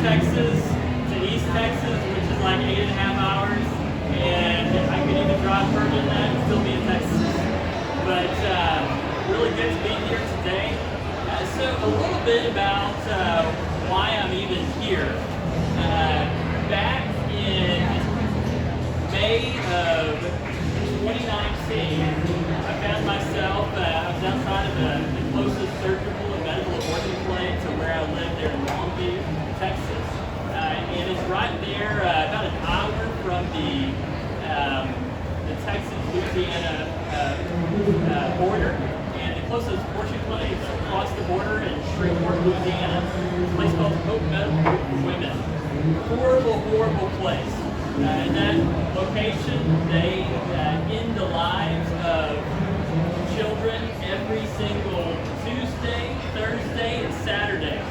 Texas to East Texas, which is like 8.5 hours, and I could even drive further than that and still be in Texas. But really good to be here today. So a little bit about why I'm even here. Back in May of 2019, I found myself, I was outside of the closest surgical and medical abortion clinic to where I lived there in Longview, Texas. And it's right there, about an hour from the Texas-Louisiana border. And the closest abortion clinic is across the border in Shreveport, Louisiana. It's a place called Hope Medical Group for Women. Horrible, horrible place. In that location, they end the lives of children every single Tuesday, Thursday, and Saturday.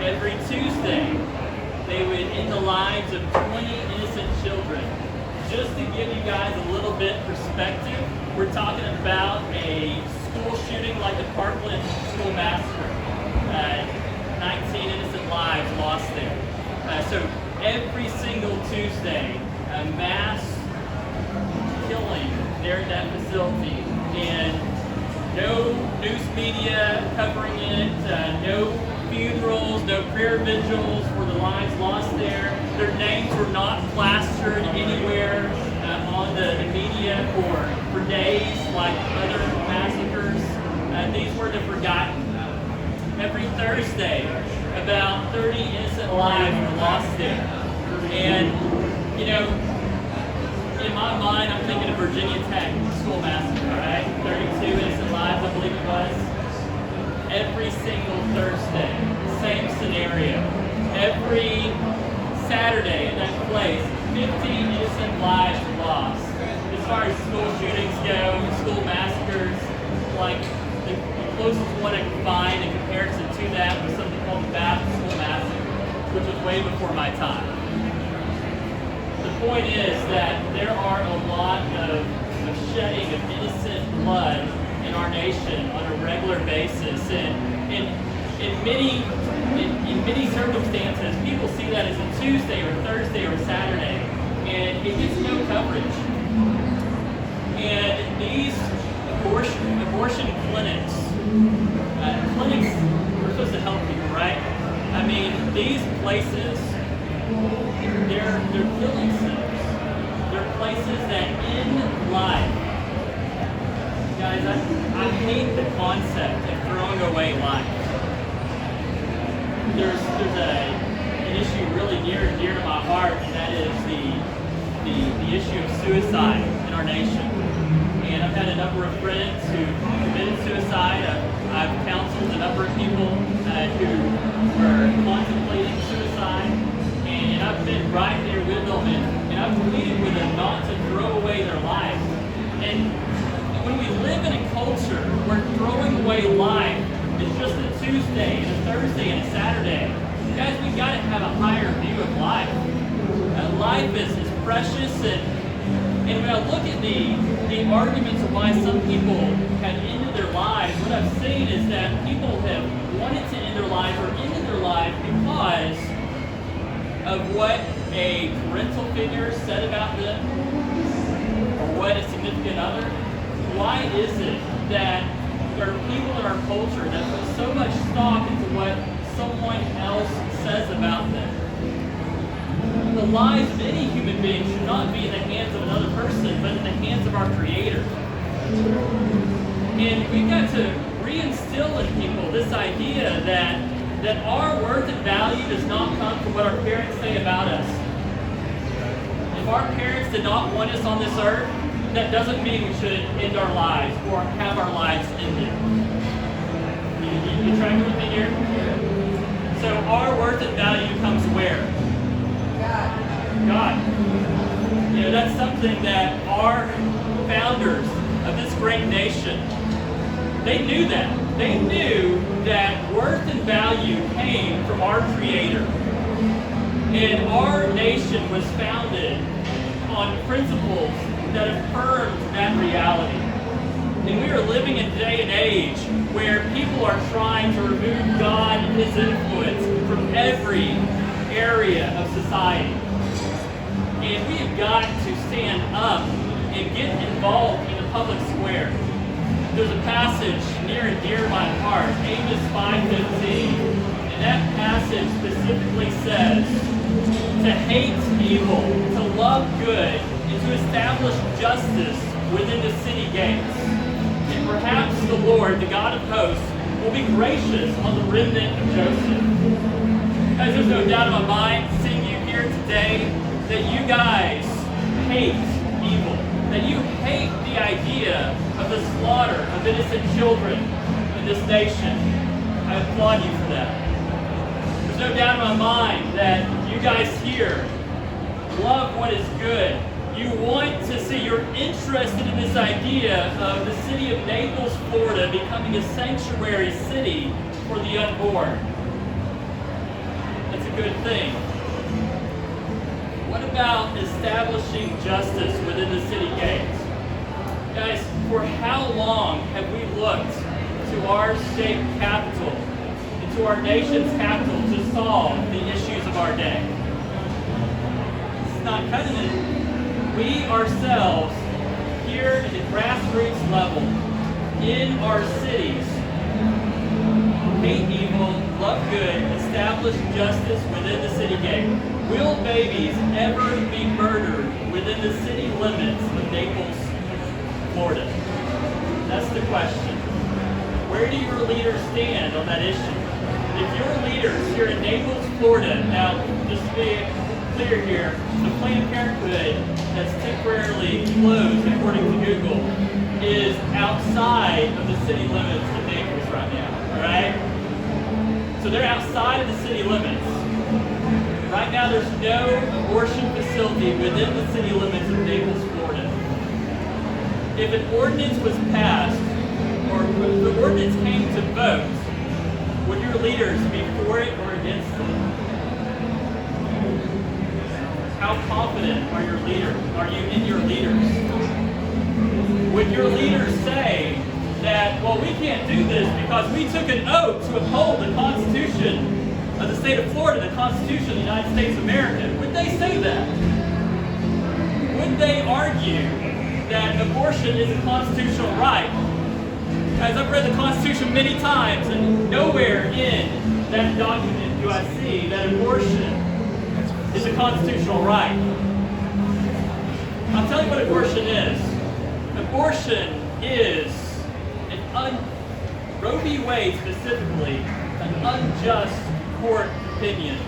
Every Tuesday, they would end the lives of 20 innocent children. Just to give you guys a little bit perspective, we're talking about a school shooting like the Parkland school massacre. 19 innocent lives lost there. So every single Tuesday, a mass killing there at that facility, and no news media covering it, no funerals, no prayer vigils for the lives lost there. Their names were not plastered anywhere on the media for days like other massacres. These were the forgotten. Every Thursday, about 30 innocent lives were lost there. And, you know, in my mind, I'm thinking of Virginia Tech school massacre, right? 32 innocent lives, I believe it was. Every single Thursday, same scenario. Every Saturday in that place, 15 innocent lives were lost. As far as school shootings go, school massacres, like the closest one I could find in comparison to that was something called the Baptist School Massacre, which was way before my time. The point is that there are a lot of shedding of innocent blood in our nation on a regular basis, and in many circumstances, people see that as a Tuesday or Thursday or Saturday, and it gets no coverage. And these abortion clinics are supposed to help people, right? I mean, these places, they're killing centers. They're places that end life. Guys, I hate the concept of throwing away life. There's an issue really near and dear to my heart, and that is the issue of suicide in our nation. And I've had a number of friends who committed suicide. I've counseled a number of people who are contemplating suicide, and I've been right there with them, and I've pleaded with them not to throw away their life. And when we live in a culture where throwing away life is just a Tuesday and a Thursday and a Saturday, guys, we've got to have a higher view of life. Life is precious, and when I look at the arguments of why some people have ended their lives, what I've seen is that people have wanted to end their life or ended their life because of what a parental figure said about them or what a significant other. Why is it that there are people in our culture that put so much stock into what someone else says about them? The lives of any human being should not be in the hands of another person, but in the hands of our Creator. And we've got to reinstill in people this idea that our worth and value does not come from what our parents say about us. If our parents did not want us on this earth, that doesn't mean we should end our lives or have our lives ended. You tracking with me here? So our worth and value comes where? God. You know, that's something that our founders of this great nation, they knew that. They knew that worth and value came from our Creator. And our nation was founded on principles that affirmed that reality. And we are living in a day and age where people are trying to remove God and His influence from every area of society. And we have got to stand up and get involved in the public square. There's a passage near and dear to my heart, Amos 5:15, and that passage specifically says, to hate evil, to love good, and to establish justice within the city gates. And perhaps the Lord, the God of hosts, will be gracious on the remnant of Joseph. Guys, there's no doubt in my mind, seeing you here today, that you guys hate evil, that you hate the idea of the slaughter of innocent children in this nation. I applaud you for that. There's no doubt in my mind that you guys here love what is good. You want to see, you're interested in this idea of the city of Naples, Florida becoming a sanctuary city for the unborn. That's a good thing. What about establishing justice within the city gates? Guys, for how long have we looked to our state capital and to our nation's capital to solve the issues of our day? It's not cutting it. We ourselves, here at the grassroots level, in our cities, hate evil, love good, establish justice within the city gate. Will babies ever be murdered within the city limits of Naples, Florida? That's the question. Where do your leaders stand on that issue? If your leaders here in Naples, Florida, now just to be clear here, the Planned Parenthood that's temporarily closed, according to Google, is outside of the city limits of Naples right now, all right? So they're outside of the city limits. Right now there's no abortion facility within the city limits of Naples, Florida. If an ordinance was passed, or if the ordinance came to vote, would your leaders be for it or against it? How confident are your leaders? Are you in your leaders? Would your leaders say that, well, we can't do this because we took an oath to uphold the Constitution of the state of Florida, the Constitution of the United States of America? Would they say that? Would they argue that abortion is a constitutional right? Guys, I've read the Constitution many times, and nowhere in that document do I see that abortion is a constitutional right. I'll tell you what abortion is. Abortion is Roe v. Wade specifically, an unjust court opinion.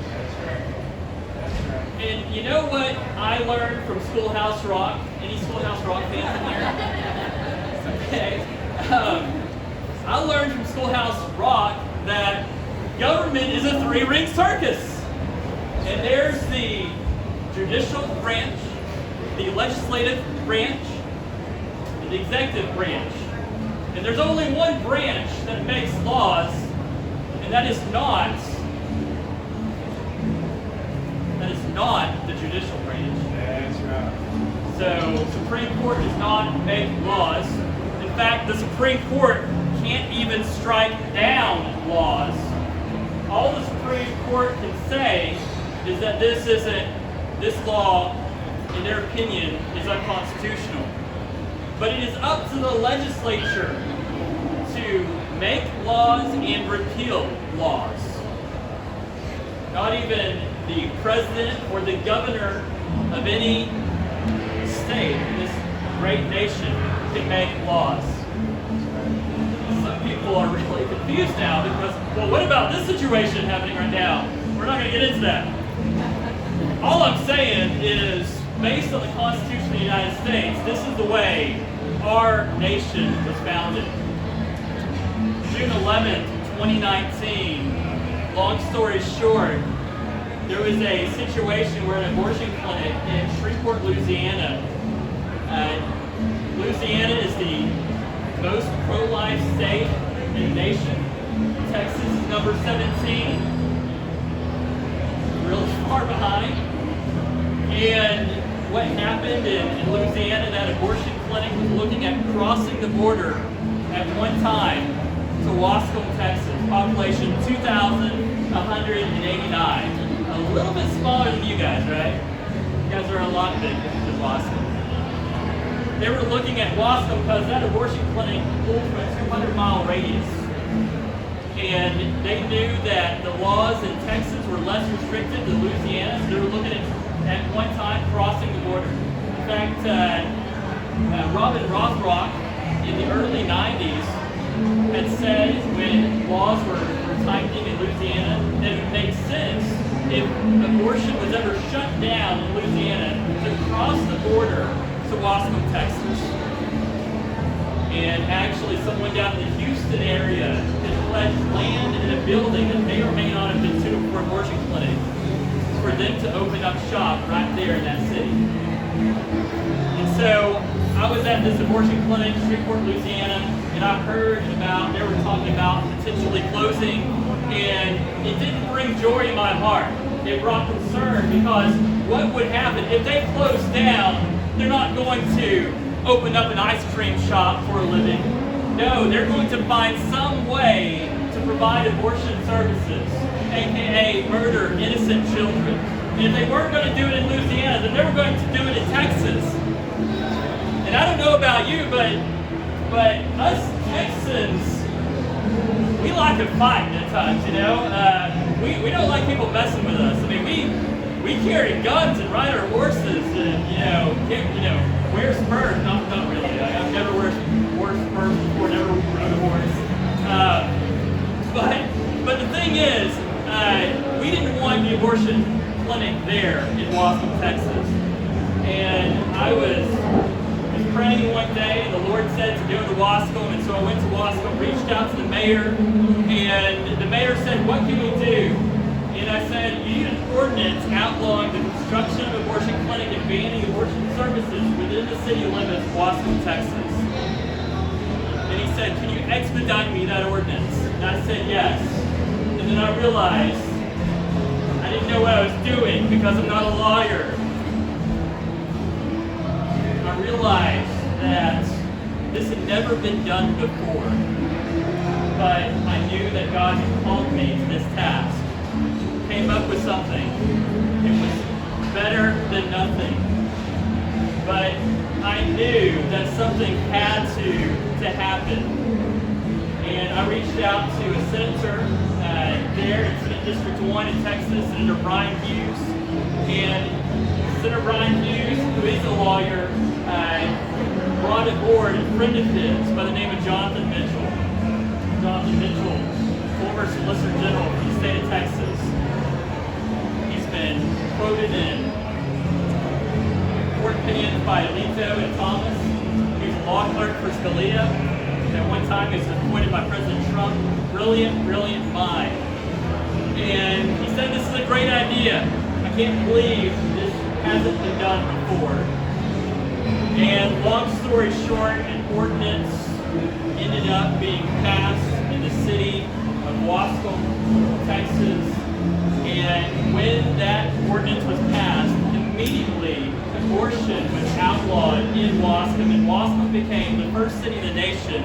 And you know what I learned from Schoolhouse Rock? Any Schoolhouse Rock fans in here? Okay. I learned from Schoolhouse Rock that government is a three-ring circus. And there's the judicial branch, the legislative branch, and the executive branch. And there's only one branch that makes laws, and that is not the judicial branch. That's right. So Supreme Court does not make laws. In fact, the Supreme Court can't even strike down laws. All the Supreme Court can say is that this law, in their opinion, is unconstitutional. But it is up to the legislature to make laws and repeal laws. Not even the president or the governor of any state in this great nation can make laws. Some people are really confused now because, well, what about this situation happening right now? We're not going to get into that. All I'm saying is, based on the Constitution of the United States, this is the way our nation was founded. June 11th, 2019, long story short, there was a situation where an abortion clinic in Shreveport, Louisiana. Louisiana is the most pro-life state in the nation. Texas is number 17. Really far behind. And what happened in Louisiana, that abortion clinic was looking at crossing the border at one time to Wascom, Texas. Population 2,189. little bit smaller than you guys, right? You guys are a lot bigger than Wascom. They were looking at Wascom because that abortion clinic pulled from a 200-mile radius. And they knew that the laws in Texas were less restricted than Louisiana, so they were looking at one time crossing the border. In fact, Robin Rothrock in the early 90s had said when laws were tightening in Louisiana that it would make sense if abortion was ever shut down in Louisiana to cross the border to Wascom, Texas. And actually someone down in the Houston area had pledged land in a building that may or may not have been suitable for abortion clinic for them to open up shop right there in that city. And so I was at this abortion clinic in Shreveport, Louisiana, and I heard about, they were talking about potentially closing, and it didn't bring joy in my heart. It brought concern because what would happen if they closed down? They're not going to open up an ice cream shop for a living. No, they're going to find some way to provide abortion services, aka murder innocent children. And if they weren't going to do it in Louisiana, then they were going to do it in Texas. And I don't know about you, but us Texans, we like to fight at times, you know? We don't like people messing with us. I mean, we carry guns and ride our horses and, wear spurs. Not really. I've never wore spurs before, never rode a horse. But the thing is, we didn't want the abortion clinic there in Wascom, Texas. And I was praying one day, and the Lord said to go to Wascom, and so I went to Wascom, reached out to the mayor, and the mayor said, "What can we do?" And I said, "You need an ordinance outlawing the construction of abortion clinic and banning abortion services within the city limits of Wascom, Texas." And he said, "Can you expedite me that ordinance?" And I said, "Yes." And then I realized I didn't know what I was doing because I'm not a lawyer. I realized that this had never been done before, but I knew that God had called me to this task. Came up with something. It was better than nothing. But I knew that something had to happen. And I reached out to a senator there in Senate District 1 in Texas, Senator Brian Hughes. And Senator Brian Hughes, who is a lawyer, brought aboard a friend of his by the name of Jonathan Mitchell. Jonathan Mitchell, former Solicitor General for the state of Texas. He's been quoted in court opinions by Alito and Thomas. He was a law clerk for Scalia. At one time he was appointed by President Trump. Brilliant, brilliant mind. And he said this is a great idea. I can't believe this hasn't been done before. And long story short, an ordinance ended up being passed in the city of Wascom, Texas. And when that ordinance was passed, immediately abortion was outlawed in Wascom, and Wascom became the first city in the nation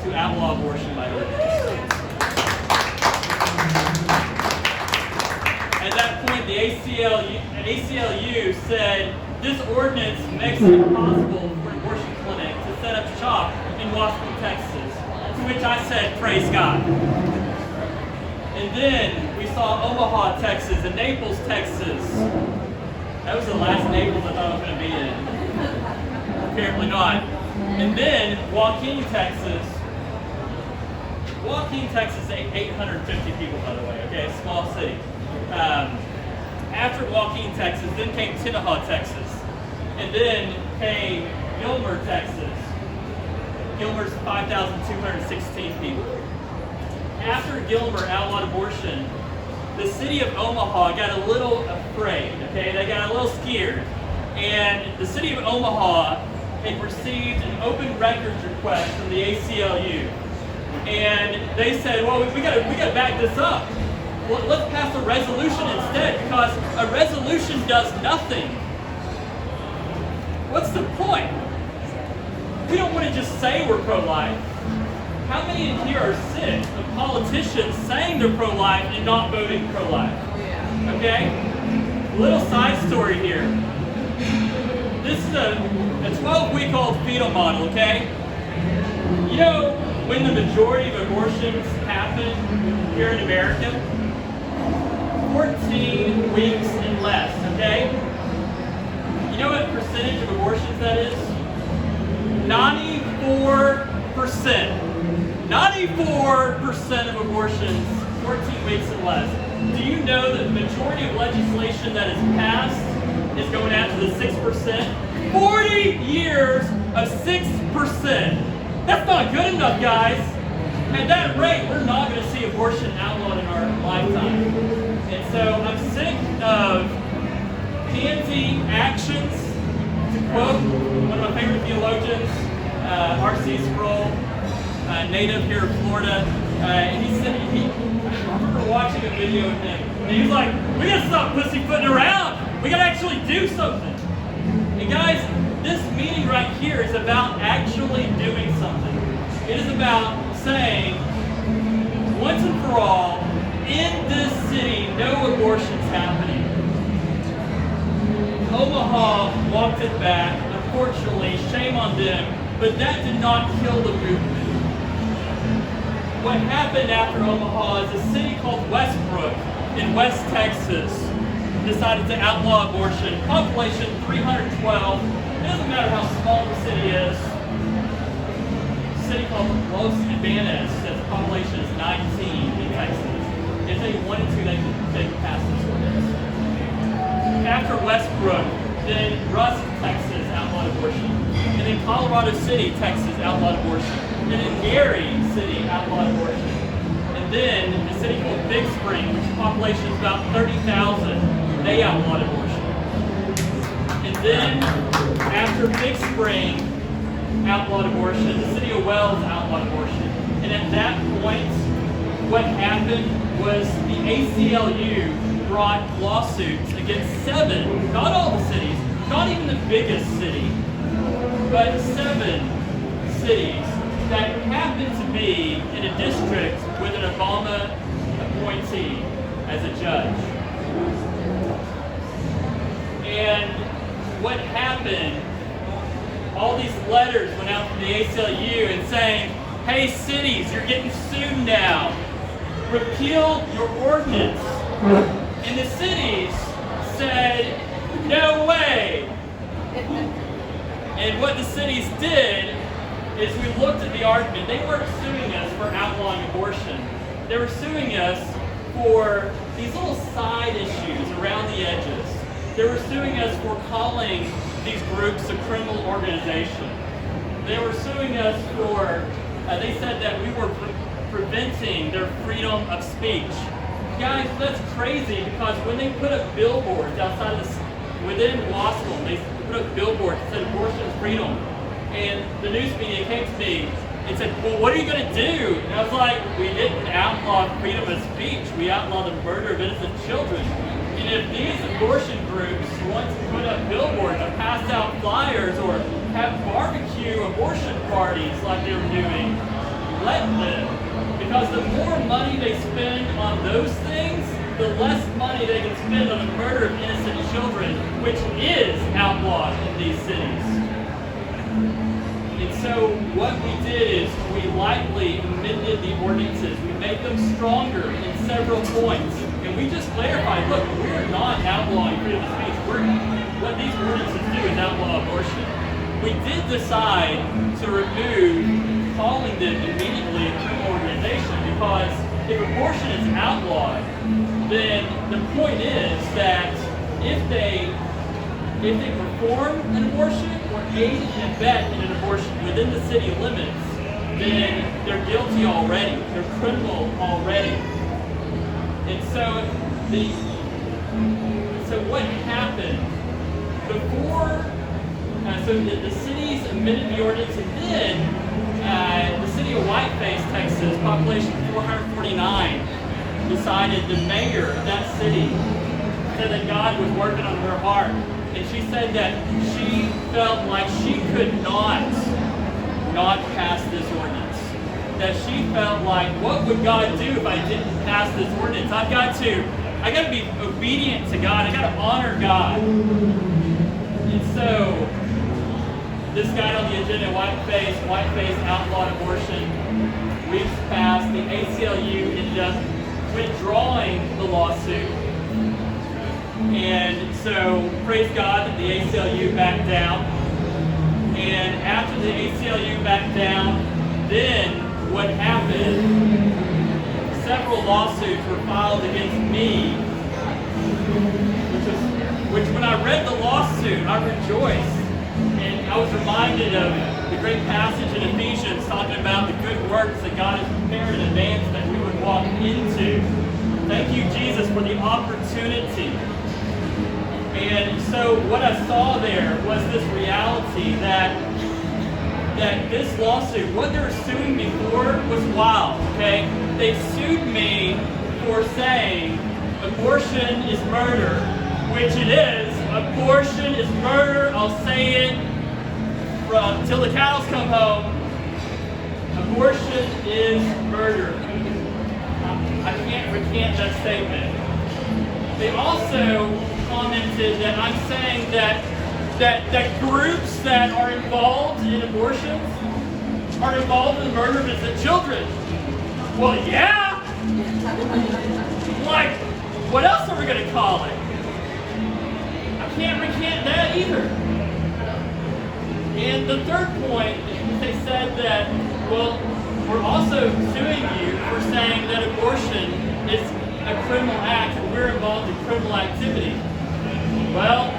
to outlaw abortion by ordinance. At that point, the ACLU said, "This ordinance makes it impossible for an abortion clinic to set up shop in Wascom, Texas." To which I said, "Praise God." And then we saw Omaha, Texas, and Naples, Texas. That was the last Naples I thought I was going to be in. Apparently not. And then Joaquin, Texas. Joaquin, Texas, 850 people, by the way. Okay, small city. After Joaquin, Texas, then came Tenaha, Texas. And then came Gilmer, Texas. Gilmer's 5,216 people. After Gilmer outlawed abortion, the city of Omaha got a little afraid, okay? They got a little scared. And the city of Omaha had received an open records request from the ACLU. And they said, "Well, we gotta back this up. Well, let's pass a resolution instead, because a resolution does nothing. What's the point? We don't want to just say we're pro-life. How many in here are sick of politicians saying they're pro-life and not voting pro-life? Okay? Little side story here. This is a 12-week-old fetal model, okay? You know when the majority of abortions happen here in America? 14 weeks and less, okay? You know what percentage of abortions that is? 94%. 94% of abortions, 14 weeks and less. Do you know that the majority of legislation that is passed is going after the 6%? 40 years of 6%. That's not good enough, guys. At that rate, we're not going to see abortion outlawed in our lifetime. And so I'm sick of pansy actions, to quote one of my favorite theologians, R.C. Sproul, native here in Florida. And he said, I remember watching a video of him, and he was like, we got to stop pussyfooting around. We got to actually do something. And guys, this meeting right here is about actually doing something. It is about saying, once and for all, in this city, no abortions happening. Omaha walked it back. Unfortunately, shame on them, but that did not kill the movement. What happened after Omaha is a city called Westbrook in West Texas decided to outlaw abortion. Population 312. It doesn't matter how small the city is. A city called Los Angeles says the population is 19 in Texas. If they wanted to, they could pass this ordinance. After Westbrook, then Rusk, Texas outlawed abortion. And then Colorado City, Texas outlawed abortion. And then Gary City outlawed abortion. And then a city called Big Spring, which population is about 30,000, they outlawed abortion. And then after Big Spring outlawed abortion, the city of Wells outlawed abortion. And at that point, what happened was the ACLU brought lawsuits against 7, not all the cities, not even the biggest city, but 7 cities that happened to be in a district with an Obama appointee as a judge. And what happened, all these letters went out from the ACLU and saying, hey cities, you're getting sued now. Repeal your ordinance. And the cities said, no way. And what the cities did is we looked at the argument. They weren't suing us for outlawing abortion. They were suing us for these little side issues around the edges. They were suing us for calling these groups a criminal organization. They were suing us for, they said that we were preventing their freedom of speech. Guys, that's crazy because when they put up billboards outside of within Wascom, they put up billboards that said abortion is freedom. And the news media came to me and said, well, what are you going to do? And I was like, we didn't outlaw freedom of speech. We outlawed the murder of innocent children. And if these abortion groups want to put up billboards or pass out flyers or have barbecue abortion parties like they were doing, let them. Because the more money they spend on those things, the less money they can spend on the murder of innocent children, which is outlawed in these cities. And so what we did is we lightly amended the ordinances. We made them stronger in several points. And we just clarified, look, we're not outlawing freedom of speech. What these ordinances do is outlaw abortion. We did decide to remove calling them immediately a criminal organization because if abortion is outlawed, then the point is that if they perform an abortion or aid and abet in an abortion within the city limits, then they're guilty already. They're criminal already. And so what happened before? So the cities amended the ordinance, and then the city of Whiteface, Texas, population 449, decided the mayor of that city said that God was working on her heart. And she said that she felt like she could not pass this ordinance. That she felt like, what would God do if I didn't pass this ordinance? I've got to I got to be obedient to God. I got to honor God. And so, this got on the agenda, white face outlawed abortion. Weeks passed. The ACLU ended up withdrawing the lawsuit. And so, praise God that the ACLU backed down. And after the ACLU backed down, then what happened, several lawsuits were filed against me, which when I read the lawsuit, I rejoiced. And I was reminded of the great passage in Ephesians talking about the good works that God has prepared in advance that we would walk into. Thank you, Jesus, for the opportunity. And so what I saw there was this reality that this lawsuit, what they were suing me for was wild, okay? They sued me for saying abortion is murder, which it is. Abortion is murder. I'll say it till the cows come home. Abortion is murder. I can't recant that statement. They also commented that I'm saying that groups that are involved in abortions are involved in the murder of innocent children. Well, yeah. Like, what else are we going to call it? I can't recant that either. And the third point is they said that, well, we're also suing you for saying that abortion is a criminal act and we're involved in criminal activity. Well,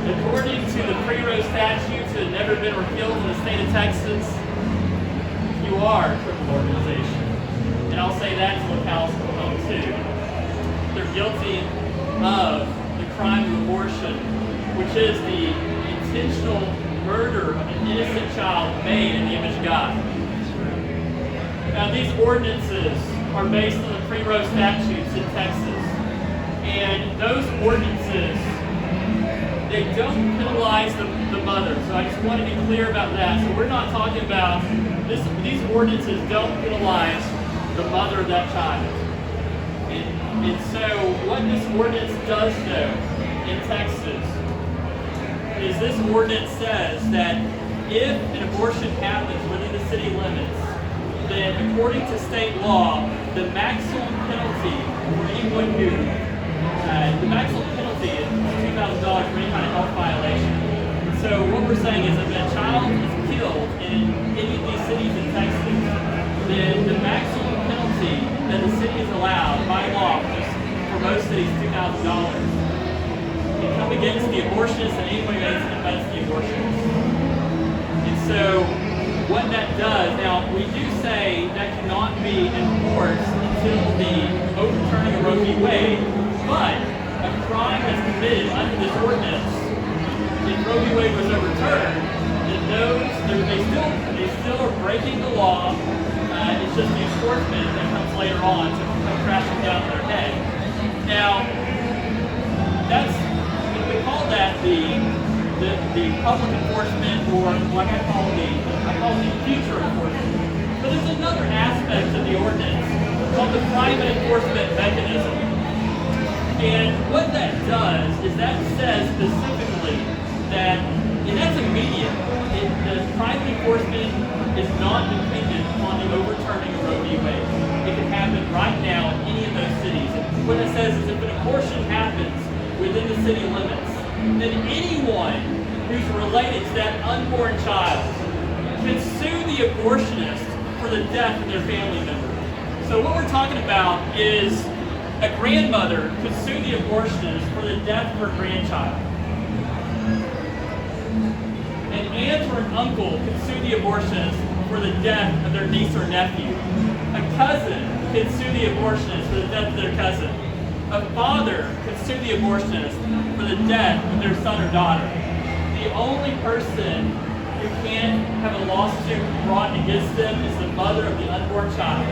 according to the pre-Roe statutes that have never been repealed in the state of Texas, you are a criminal organization. And I'll say that to the cows come home too. They're guilty of the crime of abortion, which is the intentional murder of an innocent child made in the image of God. Now, these ordinances are based on the pre-Roe statutes in Texas. And those ordinances, they don't penalize the mother. So I just want to be clear about that. So we're not talking about, these ordinances don't penalize the mother of that child. And so what this ordinance does though in Texas is this ordinance says that if an abortion happens within the city limits, then according to state law, the maximum penalty for anyone who, the maximum penalty is $2,000 for any kind of health violation. So what we're saying is if a child is killed in any of these cities in Texas, then the maximum penalty that the city is allowed by law, which is for most cities $2,000, can come against the abortionist and anyone who invents the abortionist. And so what that does, now we do say that cannot be enforced until the overturning of Roe v. Wade, but a crime that's committed under this ordinance, if Roe v. Wade was overturned, then they still are breaking the law. It's just the enforcement that comes later on to come crashing down their head. Now, we call that the public enforcement, or what I call the future enforcement. But there's another aspect of the ordinance called the private enforcement mechanism. And what that does is that says specifically that, and that's immediate, the private enforcement is not dependent on the overturning of Roe v. Wade. It can happen right now in any of those cities. And what it says is if an abortion happens within the city limits, then anyone who's related to that unborn child can sue the abortionist for the death of their family member. So what we're talking about is a grandmother could sue the abortionist for the death of her grandchild. An aunt or an uncle could sue the abortionist for the death of their niece or nephew. A cousin could sue the abortionist for the death of their cousin. A father could sue the abortionist for the death of their son or daughter. The only person who can't have a lawsuit brought against them is the mother of the unborn child.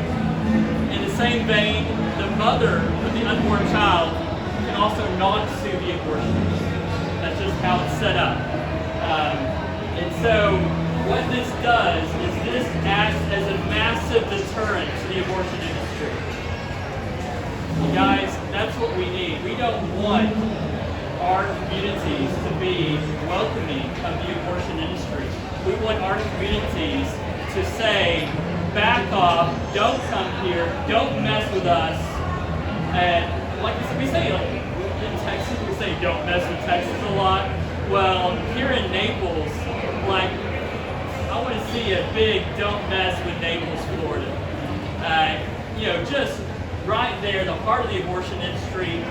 In the same vein, the mother of the unborn child can also not sue the abortionist. That's just how it's set up. And so what this does is this acts as a massive deterrent to the abortion industry. You guys, that's what we need. We don't want our communities to be welcoming of the abortion industry. We want our communities to say, back off, don't come here, don't mess with us. And like we say, like, in Texas, we say don't mess with Texas a lot. Well, here in Naples, like, I want to see a big don't mess with Naples, Florida. Just right there, the heart of the abortion industry,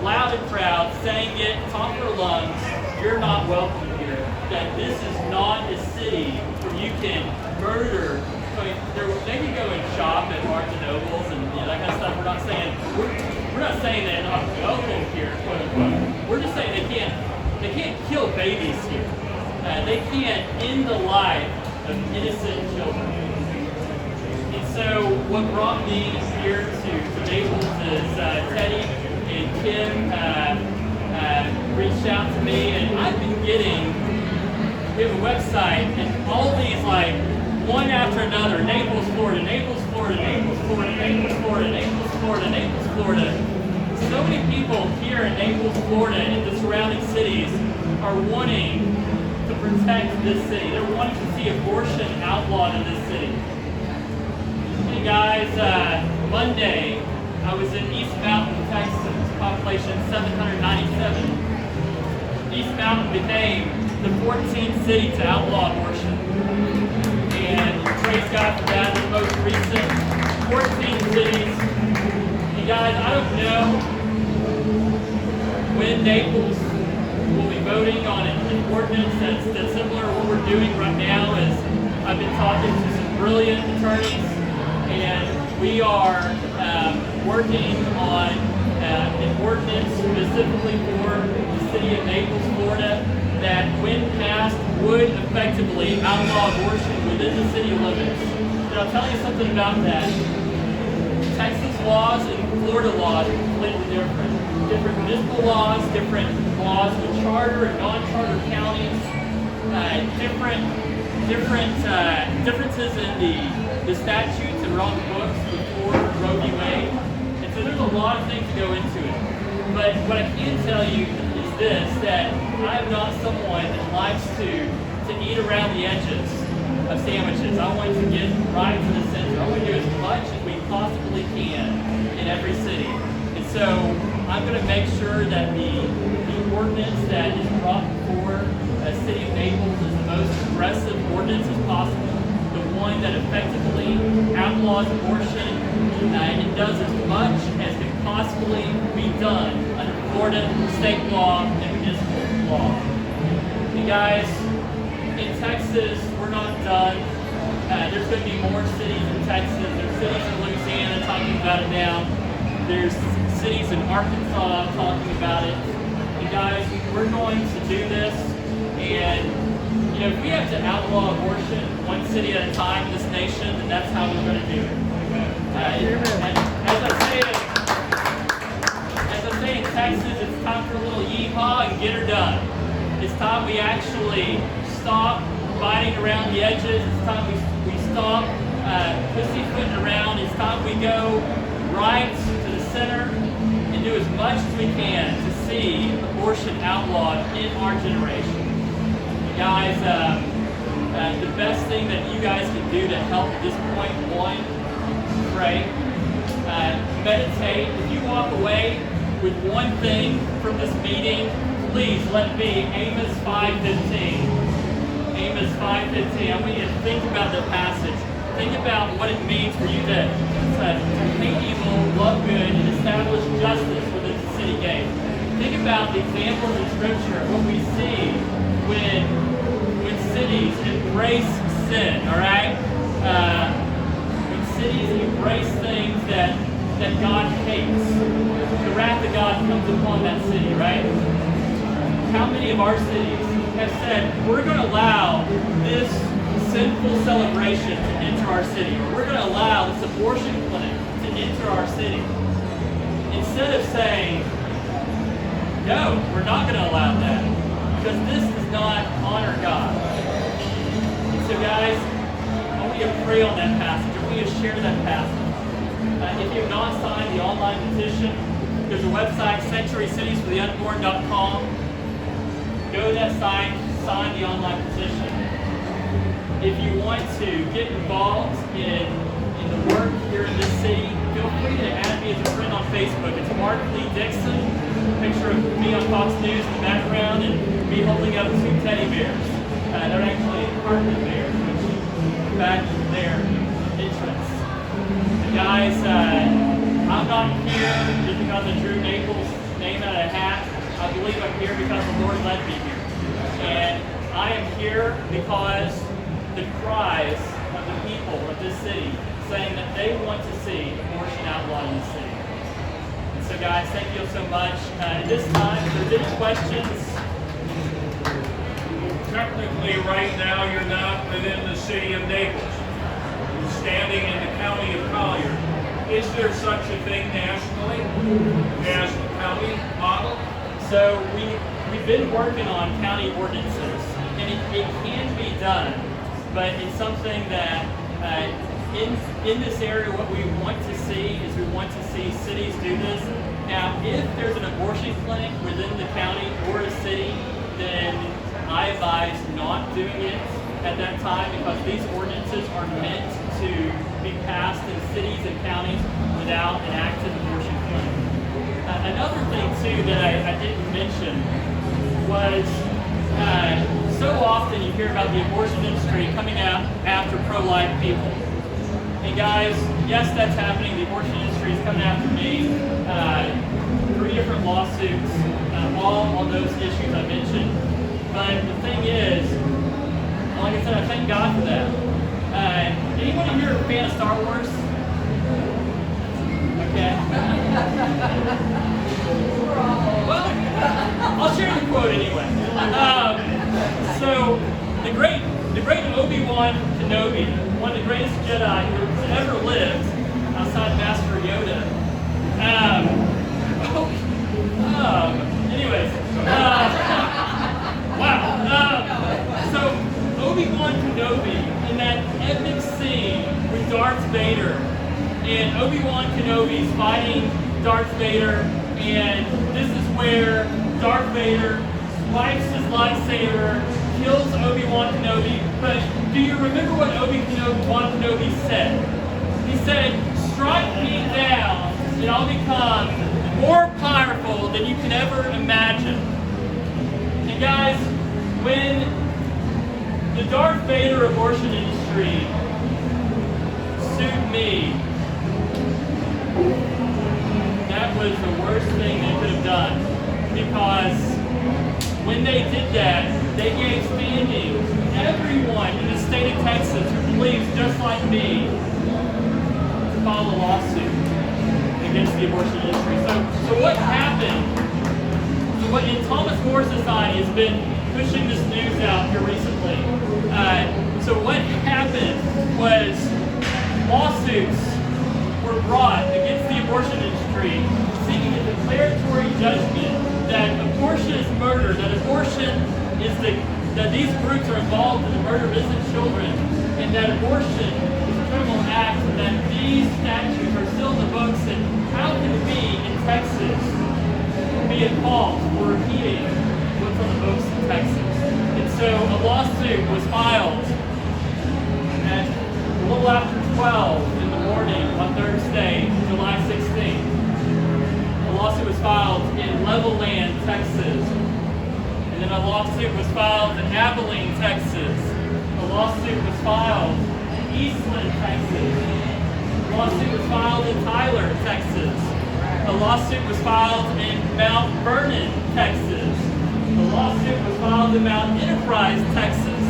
loud and proud, saying it, top of their lungs, you're not welcome here. That this is not a city where you can murder. I mean, they can go and shop at Barnes and Nobles and that kind of stuff. We're not saying they're not welcome here, quote unquote. We're just saying they can't kill babies here. They can't end the life of innocent children. And so what brought me here to Naples is Teddy and Kim reached out to me, and I've been we have a website, and all these, like, one after another, Naples, Florida, Naples, Florida, Naples, Florida, Naples, Florida, Naples, Florida, Naples, Florida. So many people here in Naples, Florida, and the surrounding cities are wanting to protect this city. They're wanting to see abortion outlawed in this city. Hey guys, Monday I was in East Mountain, Texas, population 797. East Mountain became the 14th city to outlaw abortion. And praise God for that, the most recent 14 cities. You guys, I don't know when Naples will be voting on an ordinance that's similar to what we're doing right now. Is I've been talking to some brilliant attorneys, and we are working on an ordinance specifically for the city of Naples, Florida, that when passed would effectively outlaw abortion within the city limits. And I'll tell you something about that. Texas laws and Florida laws are completely different. Different municipal laws, different laws with charter and non-charter counties, differences in the statutes that are on the books before Roe v. Wade. And so there's a lot of things to go into it. But what I can tell you is this, that I'm not someone that likes to eat around the edges of sandwiches. I want to get right to the center. I want to do as much as we possibly can in every city. And so I'm going to make sure that the ordinance that is brought before the city of Naples is the most aggressive ordinance as possible. The one that effectively outlaws abortion and does as much as can possibly be done under Florida state law and municipal law. You guys, in Texas, we're not done. There's going to be more cities in Texas. There's cities in Louisiana talking about it now. There's cities in Arkansas talking about it. You guys, we're going to do this, and if we have to outlaw abortion one city at a time in this nation, then that's how we're going to do it. As I say in Texas, it's time for a little yeehaw and get her done. It's time we actually stop fighting around the edges. It's time we stop pussyfooting around. It's time we go right to the center and do as much as we can to see abortion outlawed in our generation. Guys, the best thing that you guys can do to help at this point, one, pray, meditate. If you walk away with one thing from this meeting, please let it be Amos 5:15. Amos 5:15. I want you to think about the passage. Think about what it means for you to hate evil, love good, and establish justice within the city gate. Think about the examples in Scripture, what we see when cities embrace sin, all right? When cities embrace things that God hates, the wrath of God comes upon that city, right? How many of our cities have said, we're going to allow this sinful celebration to enter our city, or we're going to allow this abortion clinic to enter our city? Instead of saying, no, we're not going to allow that, because this does not honor God. And so guys, I want you to pray on that passage. I want you to share that passage. If you have not signed the online petition, there's a website, sanctuarycitiesfortheunborn.com. Go to that site, sign the online petition. If you want to get involved in the work here in this city, feel free to add me as a friend on Facebook. It's Mark Lee Dickson, picture of me on Fox News in the background, and me holding up 2 teddy bears. They're actually apartment bears, which back their entrance. And guys, I'm not here just because I drew Naples' name out of a hat. I believe I'm here because the Lord led me here. And I am here because the cries of the people of this city saying that they want to see abortion outlawed in the city. And so guys, thank you so much. At this time, if there's any questions. Technically, right now, you're not within the city of Naples. You're standing in the county of Collier. Is there such a thing nationally as the county model? So we've been working on county ordinances, and it can be done, but it's something that in this area, what we want to see is we want to see cities do this. Now, if there's an abortion clinic within the county or a city, then I advise not doing it at that time because these ordinances are meant to be passed in cities and counties without an active abortion clinic. Another thing too that I didn't mention was so often you hear about the abortion industry coming out after pro-life people. And guys, yes, that's happening. The abortion industry is coming after me. 3 different lawsuits, all on those issues I mentioned. But the thing is, like I said, I thank God for that. Anyone here a fan of Star Wars? Okay. Well, I'll share the quote anyway. So the great Obi-Wan Kenobi, one of the greatest Jedi who's ever lived outside Master Yoda. Anyways, wow. So Obi-Wan Kenobi in that epic scene with Darth Vader, and Obi-Wan Kenobi's fighting Darth Vader, and this is where Darth Vader swipes his lightsaber, kills Obi-Wan Kenobi. But do you remember what Obi-Wan Kenobi said? He said, "Strike me down, and I'll become more powerful than you can ever imagine." And guys, when the Darth Vader abortion industry sued me, that was the worst thing they could have done, because when they did that, they gave standing to everyone in the state of Texas who believes just like me to file a lawsuit against the abortion industry. So what happened? So what in Thomas More Society has been pushing this news out here recently. So what happened was lawsuits were brought against the abortion industry seeking a declaratory judgment that abortion is murder, that abortion is that these groups are involved in the murder of innocent children, and that abortion is a criminal act, and that these statutes are still in the books, and how can we in Texas be at fault for repeating what's on the books in Texas? And so a lawsuit was filed at a little after 12 in the morning on Thursday, July 16th. A lawsuit was filed in Levelland, Texas. And then a lawsuit was filed in Abilene, Texas. A lawsuit was filed in Eastland, Texas. A lawsuit was filed in Tyler, Texas. A lawsuit was filed in Mount Vernon, Texas. A lawsuit was filed in Mount Enterprise, Texas.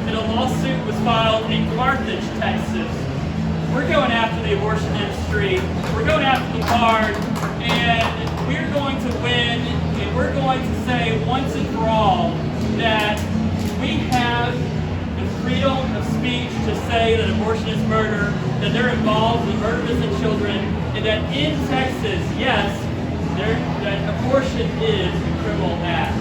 And a lawsuit was filed in Carthage, Texas. We're going after the abortion industry. We're going after the card, and we're going to win, and we're going to say once and for all that we have the freedom of speech to say that abortion is murder, that they're involved in the murder of innocent children, and that in Texas, yes, that abortion is a criminal act.